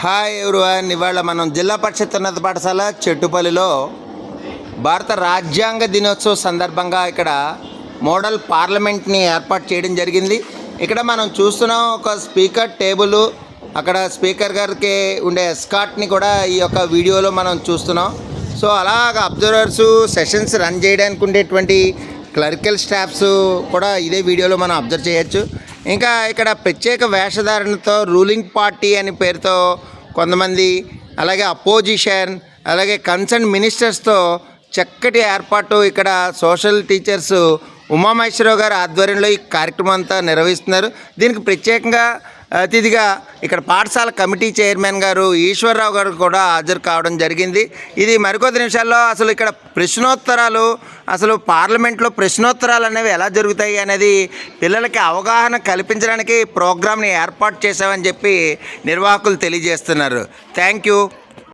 Hi everyone. ఇవాళ మనం జిల్లా పరిషత్ ఉన్నత పాఠశాల చెట్టుపల్లిలో భారత రాజ్యాంగ దినోత్సవ సందర్భంగా ఇక్కడ మోడల్ పార్లమెంట్ని ఏర్పాటు చేయడం జరిగింది. ఇక్కడ మనం చూస్తున్నాం ఒక స్పీకర్ టేబుల్, అక్కడ స్పీకర్ గారికి ఉండే ఎస్కాట్ని కూడా ఈ యొక్క వీడియోలో మనం చూస్తున్నాం. సో అలాగ అబ్జర్వర్స్ సెషన్స్ రన్ చేయడానికి ఉండేటువంటి క్లరికల్ స్టాఫ్స్ కూడా ఇదే వీడియోలో మనం అబ్జర్వ్ చేయొచ్చు. ఇంకా ఇక్కడ ప్రత్యేక వేషధారణతో రూలింగ్ పార్టీ అనే పేరుతో కొంతమంది, అలాగే అపోజిషన్, అలాగే కన్సర్న్ మినిస్టర్స్తో చక్కటి ఏర్పాటు ఇక్కడ సోషల్ టీచర్స్ ఉమామహేశ్వరరావు గారి ఆధ్వర్యంలో ఈ కార్యక్రమం అంతా నిర్వహిస్తున్నారు. దీనికి ప్రత్యేకంగా అతిథిగా ఇక్కడ పాఠశాల కమిటీ చైర్మన్ గారు ఈశ్వరరావు గారు కూడా హాజరు కావడం జరిగింది. ఇది మరికొద్ది నిమిషాల్లో అసలు ఇక్కడ ప్రశ్నోత్తరాలు, అసలు పార్లమెంట్లో ప్రశ్నోత్తరాలు అనేవి ఎలా జరుగుతాయి అనేది పిల్లలకి అవగాహన కల్పించడానికి ప్రోగ్రామ్ని ఏర్పాటు చేశామని చెప్పి నిర్వాహకులు తెలియజేస్తున్నారు. Thank you.